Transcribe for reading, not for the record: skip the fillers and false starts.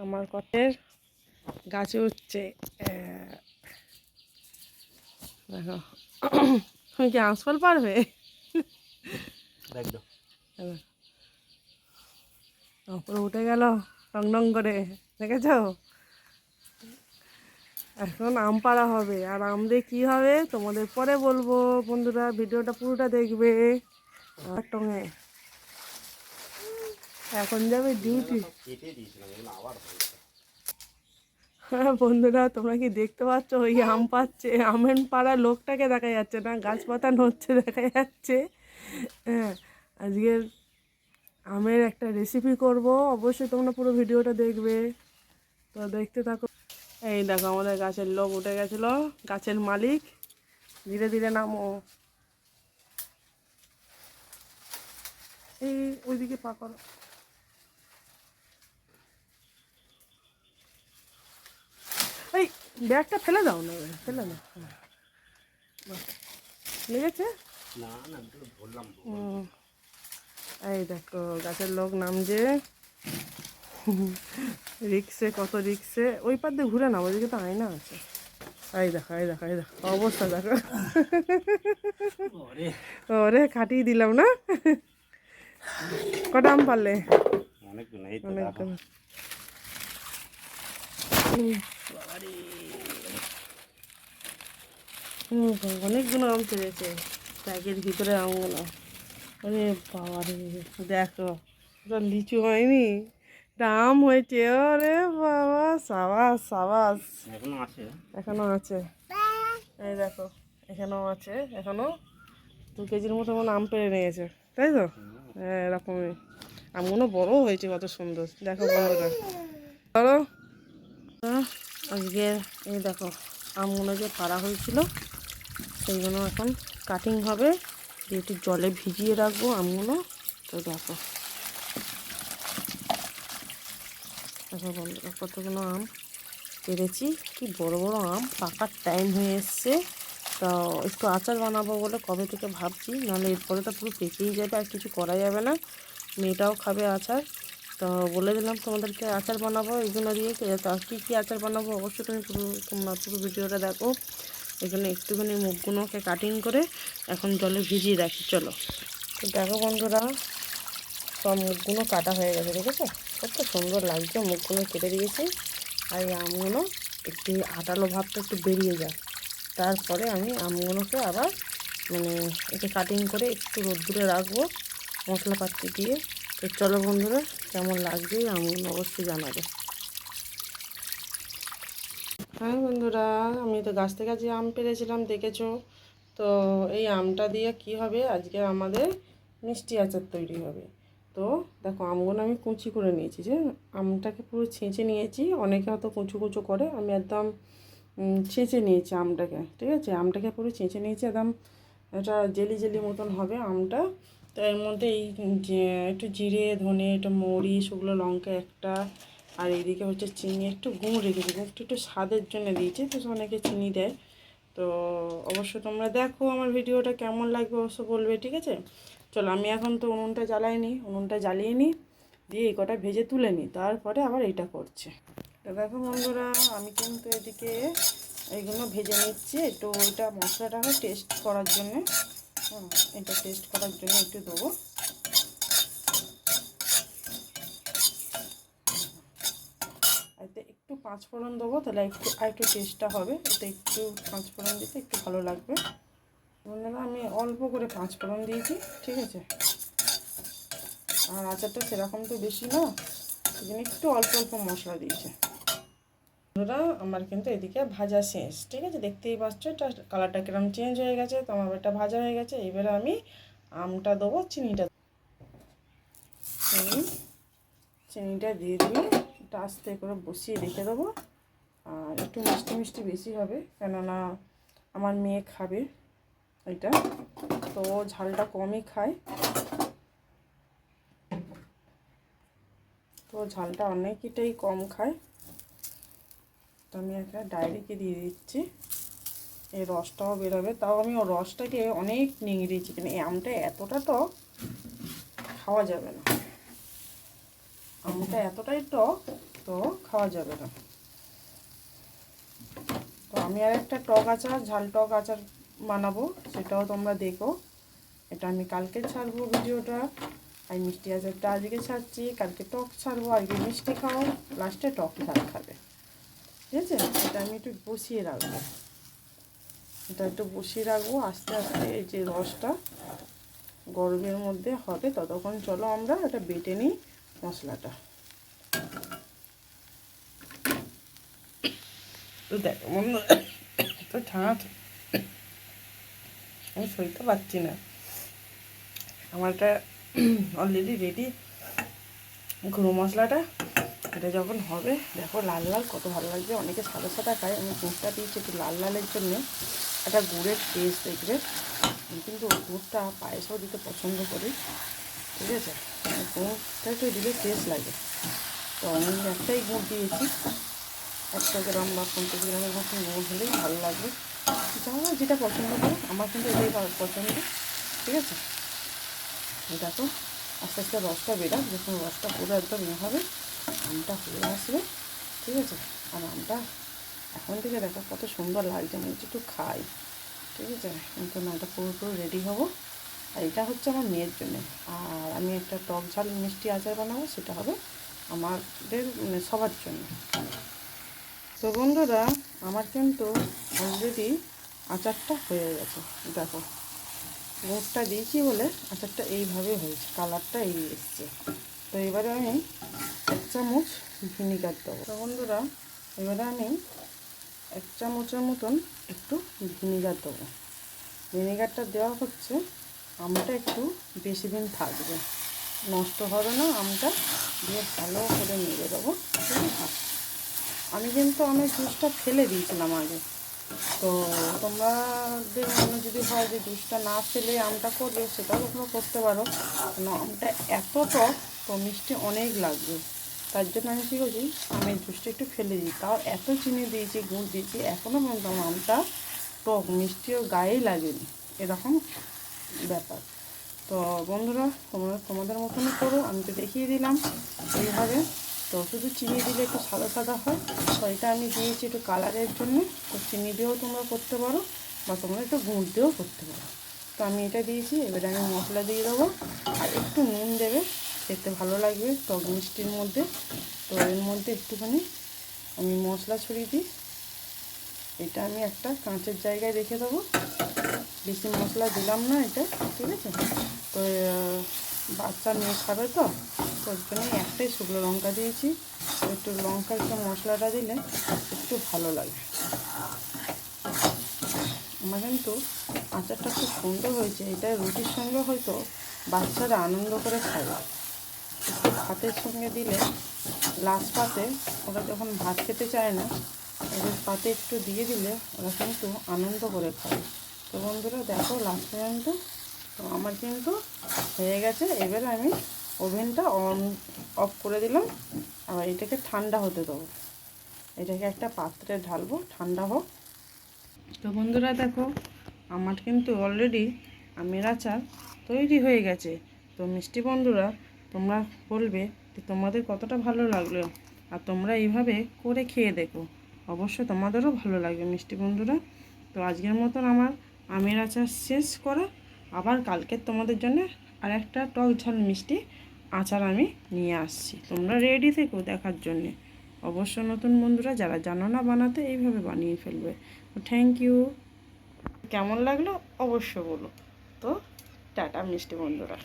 আমার কটের গাছে উঠছে। দেখো তুমি কি আঁশফল পারবে? উপরে উঠে গেল টং টং করে, দেখেছো? এখন আম পাড়া হবে, আর আম দিয়ে কী হবে তোমাদের পরে বলবো। বন্ধুরা ভিডিওটা পুরোটা দেখবে। আর টঙে এখন যাবে ডিউটি। হ্যাঁ বন্ধুরা, তোমরা কি দেখতে পাচ্ছ? ওই আম পাচ্ছে, আমের পাড়া লোকটাকে দেখা যাচ্ছে না, গাছপাতা নড়ছে দেখা যাচ্ছে। হ্যাঁ, আজকের আমের একটা রেসিপি করব, অবশ্যই তোমরা পুরো ভিডিওটা দেখবে। তো দেখতে থাকো। এই দেখো আমাদের গাছের লোক উঠে গেছিল, গাছের মালিক। ধীরে ধীরে নামো। এই ওইদিকে পা করো। এই ব্যাগটা ফেলে দাও না, ফেলে দাও। লেগেছে? এই দেখো গাছের লোক নামছে রিক্সে, কত রিক্সে। ওই পার দিয়ে ঘুরে না, ওইদিকে তো আয়না আছে। এই দেখো এই দেখো এই দেখো অবস্থা দেখো। ওরে খাটিয়ে দিলাম না। কটা আম পারলে? অনেকগুলো। অনেকগুলো আম পেরেছে ব্যাগের ভিতরে আমগুলো। আরে বাবারে দেখো, ওটা লিচু হয়নি, এটা আম হয়েছে। ওরে বাবা, সাবাস সাবাস। এখনো আছে। এই দেখো এখানেও আছে, এখনো 2 কেজির মতো মনে আম পেরে নিয়েছে, তাই তো? হ্যাঁ এরকমই আমগুলো বড় হয়েছে, কত সুন্দর দেখো বন্ধুরা। ধরো আজকে এই দেখো আমগুলো যে পাড়া হয়েছিল সেইগুলো এখন কাটিং হবে, একটু জলে ভিজিয়ে রাখবো আমগুলো। তো দেখো দেখো বন্ধুরা কতগুলো আম পেরেছি, কি বড় বড় আম, পাকার টাইম হয়ে এসছে। তো একটু আচার বানাবো বলে কবে থেকে ভাবছি, নাহলে এরপরে তো পুরো পেকেই যাবে, আর কিছু করা যাবে না। মেয়েটাও খাবে আচার, তো বলে দিলাম তোমাদেরকে আচার বানাবো এগুলো দিয়ে। তা কী কী আচার বানাবো অবশ্যই তোমরা পুরো ভিডিওটা দেখো। এখানে একটুখানি মুখগুলোকে কাটিং করে এখন জলে ভিজিয়ে রাখি। চলো তো দেখো বন্ধুরা, সব মুখগুলো কাটা হয়ে গেছে, দেখেছো কত সুন্দর লাগছে। মুখগুলো কেটে দিয়েছি, আর এই আমগুলো একটু আটালো ভাবটা একটু বেরিয়ে যায়, তারপরে আমি আমগুলোকে আবার একটু কাটিং করে একটু রোদ্দুরে রাখবো মশলাপাতি দিয়ে। তো চলো বন্ধুরা, কেমন লাগছে আমগুলো অবশ্যই জানাবে। হ্যাঁ বন্ধুরা, আমি তো গাছ থেকে যে আম পেরেছিলাম দেখেছো। তো এই আমটা দিয়ে কি হবে, আজকে আমাদের মিষ্টি আচার তৈরি হবে। তো দেখো আমগুলো আমি কুচি করে নিয়েছি, যে আমটাকে পুরো ছেঁচে নিয়েছি। অনেকে হয়তো কুচু কুচু করে, আমি একদম ছেঁচে নিয়েছি আমটাকে, ঠিক আছে? আমটাকে পুরো ছেঁচে নিয়েছি একদম, এটা জেলি জেলি মতন হবে আমটা। তো এর মধ্যে এই যে একটু জিরে ধনে একটু মৌরি শুকনো লঙ্কা একটা, আর এইদিকে হচ্ছে চিনি, একটু গুড় রেখেছি, গুড়টা একটু স্বাদের জন্য দিয়েছি, তো অনেকে চিনি দেয়। তো অবশ্যই তোমরা দেখো আমার ভিডিওটা কেমন লাগবে অবশ্য বলবে, ঠিক আছে? চলো আমি এখন তো উনুনটা জ্বালাইনি, উনুনটা জ্বালিয়ে নিই, দিয়ে এই কটা ভেজে তুলে নিই, তারপরে আবার এইটা করছে। তো দেখো বন্ধুরা, আমি কিন্তু এদিকে এইগুলো ভেজে নিচ্ছি একটু, ওইটা মশলাটাকে টেস্ট করার জন্যে। এটা টেস্ট করার জন্য একটু দেবো। এতে একটু 5 ফোড়ন দেবো, তাহলে একটু টেস্টটা হবে। এতে একটু 5 ফোড়ন দিতে একটু ভালো লাগবে। বন্ধুরা আমি অল্প করে 5 ফোড়ন দিয়েছি, ঠিক আছে? আর আচারটা সেরকম তো বেশি না, সেজন্য একটু অল্প অল্প মশলা দিয়েছে। বন্ধুরা আমার কিন্তু এদিকে ভাজা শেষ, ঠিক আছে? দেখতেই পাচ্ছ এটা কালারটা কিরকম চেঞ্জ হয়ে গেছে। তো আমার এটা ভাজা হয়ে গেছে। এবারে আমি আমটা দেবো, চিনিটা দিয়ে দিয়ে এটা আস্তে করে বসিয়ে রেখে দেবো। আর একটু মিষ্টি মিষ্টি বেশি হবে, কেননা আমার মেয়ে খাবে এটা, তো ঝালটা কমই খায়, তো ঝালটা অনেকটাই কম খায়। তো আমি একটা ডায়েরিকে দিয়ে দিচ্ছি, এই রসটাও বেরোবে। তাও আমি ওর রসটাকে অনেক নিংড়িয়েছি, কিন্তু এই আমটা এতটা টক খাওয়া যাবে না, আমটা এতটাই টক। তো তো খাওয়া যাবে না। তো আমি আর একটা টক আচার, ঝাল টক আচার বানাবো, সেটাও তোমরা দেখো। এটা আমি কালকে ছাড়বো ভিডিওটা। আর মিষ্টি আচারটা আজকে ছাড়ছি, কালকে টক ছাড়বো। আজকে মিষ্টি খাও, লাস্টে টক ঝাল খাবে, ঠিক আছে? এটা আমি একটু বসিয়ে রাখবো, এটা একটু বসিয়ে রাখবো। আস্তে আস্তে এই যে রসটা গরমের মধ্যে হবে, ততক্ষণ চলো আমরা এটা বেটে নিই মশলাটা। তো দেখো বন্ধু, তো ঠান্ডা, আমি সইতে পারছি না। আমারটা অলরেডি রেডি গুঁড়ো মশলাটা। এটা যখন হবে দেখো লাল লাল কত ভালো লাগবে। অনেকে সাদা সাদা খায়, আমি গুড়টা দিয়েছি একটু লাল লালের জন্যে, একটা গুড়ের টেস্ট দেখবে। আমি কিন্তু গুড়টা পায়েসেও দিতে পছন্দ করি, ঠিক আছে? গুড়টা একটু দিলে টেস্ট লাগে। তো আমি একটাই গুড় দিয়েছি, 100 গ্রাম বা 50 গ্রামের মতন গুড় হলেই ভালো লাগবে। যারা যেটা পছন্দ করে, আমার কিন্তু এটাই পছন্দ, ঠিক আছে? দেখো আস্তে আস্তে রসটা বেরাক, যখন রসটা পুরো একদম হবে, আমটা হয়ে আসবে, ঠিক আছে? আর আমটা এখন থেকে দেখো কত সুন্দর লাগছে, আমি একটু খাই, ঠিক আছে? কিন্তু না, এটা পুরোপুরি রেডি হবো। আর এটা হচ্ছে আমার মেয়ের জন্যে। আর আমি একটা টক ঝাল মিষ্টি আচার বানাবো, সেটা হবে আমাদের মানে সবার জন্য। তো বন্ধুরা, আমার কিন্তু অলরেডি আচারটা হয়ে গেছে। দেখো গুড়টা দিয়েছি বলে আচারটা এইভাবে হয়েছে, কালারটা এই এসছে। তো এবারে আমি 1 চামচ ভিনিগার দেবো। তো বন্ধুরা, এবারে আমি 1 চামচের মতন একটু ভিনিগার দেবো। ভিনিগারটা দেওয়া হচ্ছে আমটা একটু বেশি দিন থাকবে, নষ্ট হবে না আমটা, দিয়ে ভালো করে নেড়ে দেবো, ঠিক আছে? আমি কিন্তু আমের জুসটা ফেলে দিয়েছিলাম আগে। তো তোমাদের মনে যদি হয় যে জুসটা না ফেলে আমটা করবে, সেটাও তোমরা করতে পারো। কেন আমটা এত টক, তো মিষ্টি অনেক লাগবে, তার জন্য আমি কী করছি, আমের জুসটা একটু ফেলে দিই। তাও এত চিনি দিয়েছি, গুড় দিয়েছি, এখনও পর্যন্ত আমার আমটা টক, মিষ্টিও গায়েই লাগেনি, এরকম ব্যাপার। তো বন্ধুরা, তোমাদের মতনই করো, আমি তো দেখিয়ে দিলাম এইভাবে। তো শুধু চিনি দিলে একটু সাদা সাদা হয়, তো এটা আমি দিয়েছি একটু কালারের জন্য। তো চিনি দিয়েও তোমরা করতে পারো, বা তোমরা একটু গুড় দিয়েও করতে পারো। তো আমি এটা দিয়েছি, এবারে আমি মশলা দিয়ে দেবো। আর একটু নুন দেবে, খেতে ভালো লাগবে টক মিষ্টির মধ্যে। তো এর মধ্যে একটুখানি আমি মশলা ছড়িয়ে দিই। এটা আমি একটা কাঁচের জায়গায় রেখে দেবো, বেশি মশলা দিলাম না এটা, ঠিক আছে? তো বাচ্চা মেয়ে খাবে, তো ওর জন্যই একটাই শুকনো লঙ্কা দিয়েছি। একটু লঙ্কার একটু মশলাটা দিলে একটু ভালো লাগে। আমার কিন্তু আচারটা খুব সুন্দর হয়েছে, এটা রুটির সঙ্গে হয়তো বাচ্চারা আনন্দ করে খাবে। একটু ভাতের সঙ্গে দিলে, লাস্ট পাতে ওরা যখন ভাত খেতে চায় না, ওদের পাতে একটু দিয়ে দিলে ওরা কিন্তু আনন্দ করে খাবে। তো বন্ধুরা দেখো লাস্ট পর্যন্ত, তো আমার কিন্তু হয়ে গেছে। এবারে আমি ওভেনটা অফ করে দিলাম, আবার এটাকে ঠান্ডা হতে দেবো। এটাকে একটা পাত্রে ঢালবো, ঠান্ডা হোক। তো বন্ধুরা দেখো, আমার কিন্তু অলরেডি আমের আচার তৈরি হয়ে গেছে। তো মিষ্টি বন্ধুরা, তোমরা বলবে যে তোমাদের কতটা ভালো লাগলো, আর তোমরা এইভাবে করে খেয়ে দেখো, অবশ্যই তোমাদেরও ভালো লাগবে মিষ্টি বন্ধুরা। তো আজকের মতন আমার আমের আচার শেষ করা। আবার কালকে তোমাদের জন্য আর একটা টক ঝাল মিষ্টি আচার আমি নিয়ে আসছি, তোমরা রেডি থেকো দেখার জন্যে। অবশ্য নতুন বন্ধুরা যারা জানো না বানাতে, এইভাবে বানিয়ে ফেলবে। তো থ্যাংক ইউ। কেমন লাগলো অবশ্য বলো। তো টাটা মিষ্টি বন্ধুরা।